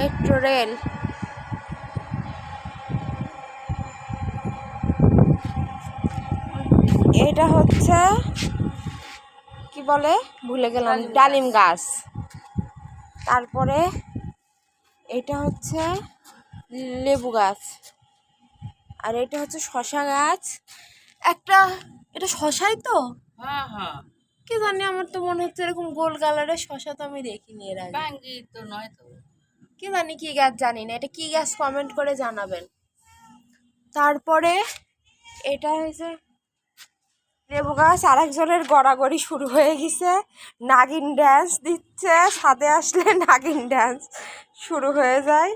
Metro rail. এটা হচ্ছে কি বলে ভুলে গেলাম, ডালিম গাছ। তারপরে এটা হচ্ছে লেবু গাছ, আর এটা হচ্ছে শশা গাছ একটা। এটা শশাই তো, কি জানি, আমার তো মনে হচ্ছে এরকম গোল কালারের শশা তো আমি দেখিনি এর আগে। তো নয় তো, কি জানি কি গাছ, জানি না এটা কি গাছ, কমেন্ট করে জানাবেন। তারপরে এটা হয়েছে লেবু গাছ। আরেকজনের গড়াগড়ি শুরু হয়ে গেছে, নাগিন ড্যান্স দিচ্ছে, ছাদে আসলে নাগিন ড্যান্স শুরু হয়ে যায়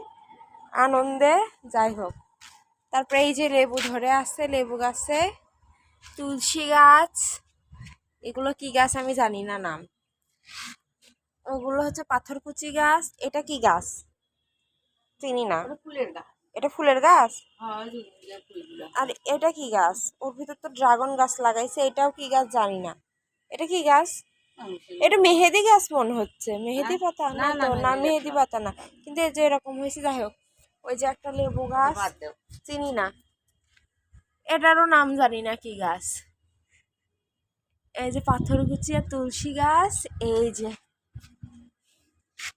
আনন্দে। যাই হোক, তারপরে এই যে লেবু ধরে আছে লেবু গাছে, তুলসী গাছ, এগুলো কি গাছ আমি জানি না নাম। ওগুলো হচ্ছে পাথরকুচি গাছ। এটা কি গাছ চিনি না। ফুলের গাছ। এটা ফুলের গাছ। ফুলগুলো আর এটা কি গাছ? ওর ভিতর তো ড্রাগন গাছ লাগাইছে, এটাও কি গাছ জানি না। এটা কি গাছ? এটা মেহেদি গাছ মনে হচ্ছে। মেহেদি পাতা না তো, না মেহেদি পাতা না, কিন্তু এই যে এরকম হয়েছে। যাই হোক, ওই যে একটা লেবু গাছ চিনি না, এটারও নাম জানি না কি গাছ। এই যে পাথরকুচি আর তুলসী গাছ, এই যে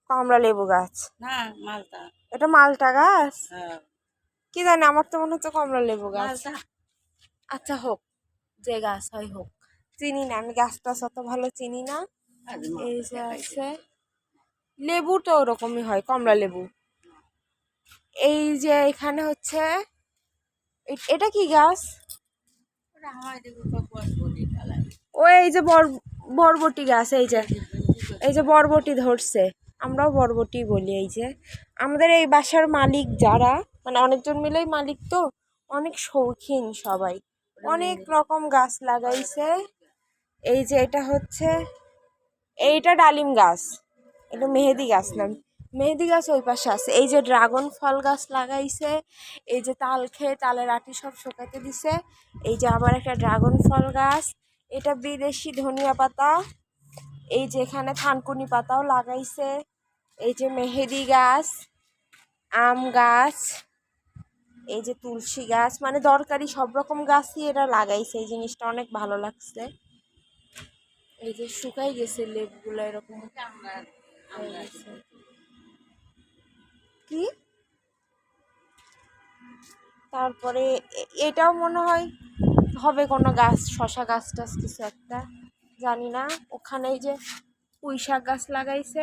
কমলা লেবু গাছ। না, মালটা। এটা মালটা গাছ, হ্যাঁ, কি জানি, আমার তো মনে হচ্ছে কমলা লেবু গাছ। মালটা। আচ্ছা হোক, যে গাছ হয় হোক, চিনি না আমি, গাছটা অত ভালো চিনি না। এই যে আছে লেবু, তো ওরকমই হয়, কমলা লেবু। এই যে এখানে হচ্ছে এটা কি গাছ? ও এই যে বরবটি গাছ। এই যে বরবটি ধরছে, আমরাও বরবটি বলি। এই যে আমাদের এই বাসার মালিক যারা, মানে অনেকজন মিলেই মালিক, তো অনেক শৌখিন সবাই, অনেক রকম গাছ লাগাইছে। এই যে এটা হচ্ছে, এইটা ডালিম গাছ, এটা মেহেদি গাছ না, মেহেদি গাছ ওই পাশে আছে। এই যে ড্রাগন ফল গাছ লাগাইছে, এই যে তাল খেয়ে তালের আটি সব শুকাতে দিছে। এই যে আবার একটা ড্রাগন ফল গাছ, এটা বিদেশি ধনিয়া পাতা। এই যে এখানে থানকুনি পাতাও লাগাইছে। এই যে মেহেদি গাছ, আম গাছ, এই যে তুলসী গাছ, মানে দরকারি সব রকম গাছই এরা লাগাইছে। এই জিনিসটা অনেক ভালো লাগছে। এই যে শুকাই গেছে লেবুগুলো এরকম কি। তারপরে এটাও মনে হয় হবে কোনো গাছ, শশা গাছ টাছ কিছু একটা, জানি না। ওখানে এই যে পুঁই শাক গাছ লাগাইছে,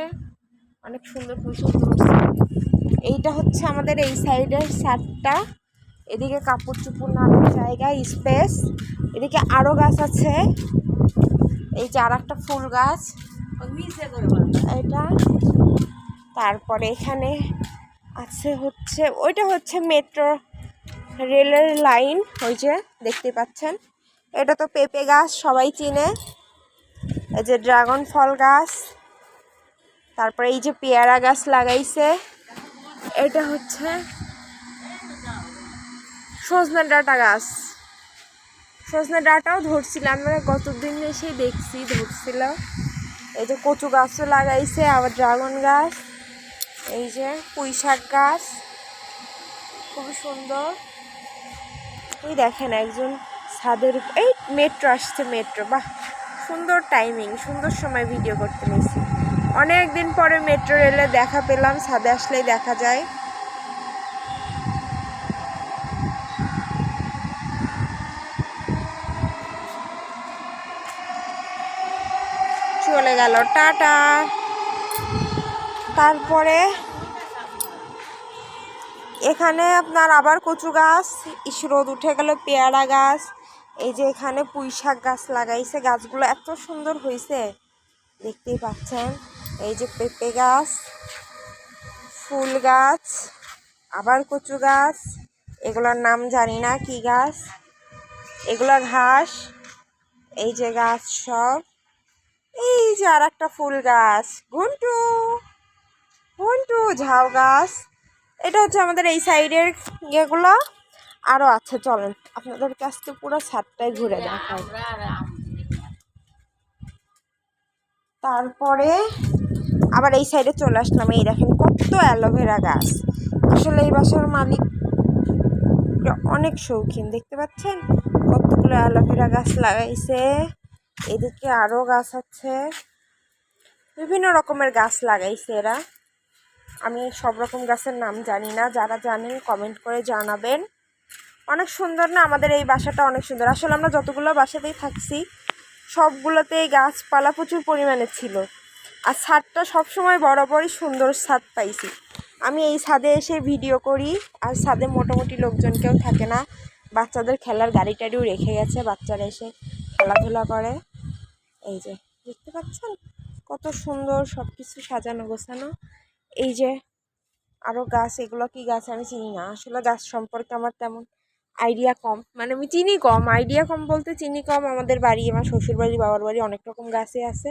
অনেক সুন্দর পুঁই শাক ধরছে। এইটা হচ্ছে আমাদের এই সাইডের ছাদটা, এদিকে কাপড় চোপড় নাড়ার জায়গা, স্পেস। এদিকে আরো গাছ আছে, এই যে আর একটা ফুল গাছ এটা। তারপরে এখানে আছে হচ্ছে, ওইটা হচ্ছে মেট্রো রেলের লাইন, ওই যে দেখতে পাচ্ছেন। এটা তো পেঁপে গাছ, সবাই চিনে। এই যে ড্রাগন ফল গাছ, তারপরে এই যে পেয়ারা গাছ লাগাইছে। এটা হচ্ছে সজনে ডাঁটা গাছ, সজনে ডাঁটাও ধরছিলাম আমরা গতদিন এসে দেখছি ধরছিল। এই যে কচু গাছও লাগাইছে, আবার ড্রাগন গাছ, এই যে পুঁই শাক গাছ, খুবই সুন্দর। ওই দেখেন একজন ছাদের, এই মেট্রো আসছে, মেট্রো, বাহ সুন্দর টাইমিং, সুন্দর সময় ভিডিও করতে নিয়েছি। অনেক দিন পরে মেট্রো রেলে দেখা পেলাম, ছাদে আসলেই দেখা যায়। চলে গেল, টাটা। তারপরে এখানে আপনার আবার কচু গাছ, রোদ উঠে গেল, পেয়ারা গাছ। এই যে এখানে পুঁই শাক গাছ লাগাইছে, গাছগুলো এত সুন্দর হয়েছে দেখতেই পাচ্ছেন। এই যে পেঁপে গাছ, ফুল গাছ, আবার কচু গাছ, এগুলোর নাম জানি না কি গাছ, এগুলো ঘাস। এই যে গাছ সব, এই যে আর একটা ফুল গাছ, ঘুন্টু ঘুন্টু ঝাউ গাছ। এটা হচ্ছে আমাদের এই সাইডের ইয়েগুলো, আরও আছে, চলেন আপনাদের কাছে পুরো ছাদটাই ঘুরে দেখাই। তারপরে আবার এই সাইডে চলে আসলাম, এই দেখেন কত অ্যালোভেরা গাছ। আসলে এই বাসার মালিক অনেক শৌখিন, দেখতে পাচ্ছেন কতগুলো অ্যালোভেরা গাছ লাগাইছে। এদিকে আরও গাছ আছে, বিভিন্ন রকমের গাছ লাগাইছে এরা। আমি সব রকম গাছের নাম জানি না, যারা জানেন কমেন্ট করে জানাবেন। অনেক সুন্দর না আমাদের এই বাসাটা, অনেক সুন্দর। আসলে আমরা যতগুলো বাসাতেই থাকছি সবগুলোতেই গাছপালা প্রচুর পরিমাণে ছিল, আর ছাদটা সবসময় বরাবরই সুন্দর ছাদ পাইছি। আমি এই ছাদে এসে ভিডিও করি, আর ছাদে মোটামুটি লোকজন কেউ থাকে না, বাচ্চাদের খেলার গাড়ি টাড়িও রেখে গেছে, বাচ্চারা এসে খেলাধুলা করে। এই যে দেখতে পাচ্ছেন কত সুন্দর সব কিছু সাজানো গোছানো। এই যে আরও গাছ, এগুলো কি গাছ আমি চিনি না, আসলে গাছ সম্পর্কে আমার তেমন আইডিয়া কম, মানে আমি চিনি কম, আইডিয়া কম বলতে চিনি কম। আমাদের বাড়ি, আমার শ্বশুর বাড়ি, বাবার বাড়ি অনেক রকম গাছই আছে,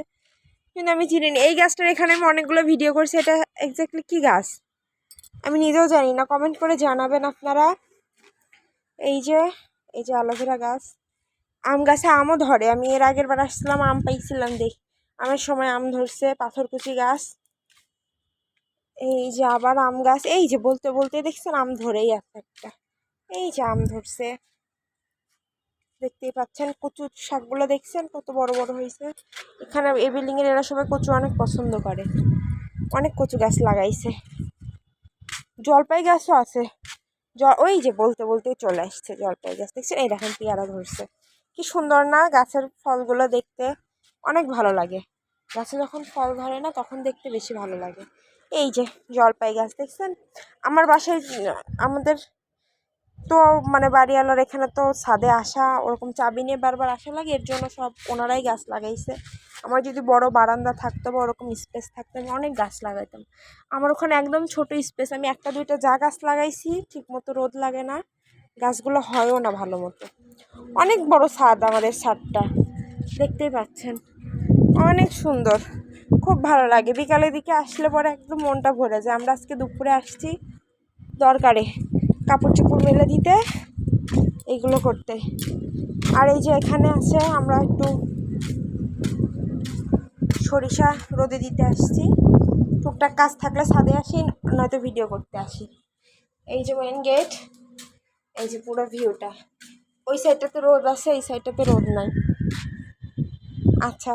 কিন্তু আমি চিনি না। এই গাছটার এখানে আমি অনেকগুলো ভিডিও করছি, এটা এক্স্যাক্টলি কী গাছ আমি নিজেও জানি না, কমেন্ট করে জানাবেন আপনারা। এই যে অ্যালোভেরা গাছ। আম গাছে আমও ধরে, আমি এর আগের বার আসছিলাম আম পাইছিলাম, দেখ আমের সময় আম ধরছে। পাথরকুচি গাছ, এই যে আবার আম গাছ, এই যে বলতে বলতে দেখছেন আম ধরেই আছে একটা, এই যে আম ধরছে, দেখতেই পাচ্ছেন। কচু শাকগুলো দেখছেন কত বড় বড় হয়েছে। এখানে এই বিল্ডিংয়ের এরা সবাই কচু অনেক পছন্দ করে, অনেক কচু গাছ লাগাইছে। জলপাই গাছও আছে, ওই যে বলতে বলতে চলে আসছে জলপাই গাছ, দেখছেন এই দেখেন পেয়ারা ধরছে। কি সুন্দর না, গাছের ফলগুলো দেখতে অনেক ভালো লাগে। গাছে যখন ফল ধরে না তখন দেখতে বেশি ভালো লাগে। এই যে জলপাই গাছ দেখছেন। আমার বাসায় আমাদের তো মানে বাড়িওয়ালার এখানে তো ছাদে আসা ওরকম চাবি নিয়ে বারবার আসা লাগে, এর জন্য সব ওনারাই গাছ লাগাইছে। আমার যদি বড় বারান্দা থাকতো বা ওরকম স্পেস থাকতো আমি অনেক গাছ লাগাইতাম। আমার ওখানে একদম ছোট স্পেস, আমি একটা দুইটা যা গাছ লাগাইছি ঠিক মতো রোদ লাগে না, গাছগুলো হয়ও না ভালো মতো। অনেক বড় ছাদ আমাদের ছাদটা, দেখতেই পাচ্ছেন অনেক সুন্দর, খুব ভালো লাগে। বিকালের দিকে আসলে পরে একদম মনটা ভরে যায়। আমরা আজকে দুপুরে আসছি দরকারে কাপড় চোপড় মেলে দিতে, এইগুলো করতে। আর এই যে এখানে আছে, আমরা একটু সরিষা রোদে দিতে আসছি, টুকটাক কাজ থাকলে ছাদে আসি, নয়তো ভিডিও করতে আসি। এই যে মেন গেট, এই যে পুরো ভিউটা। ওই সাইডটাতে রোদ আছে, এই সাইডটাতে রোদ নাই। আচ্ছা,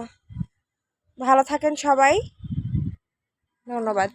ভালো থাকেন সবাই, ধন্যবাদ।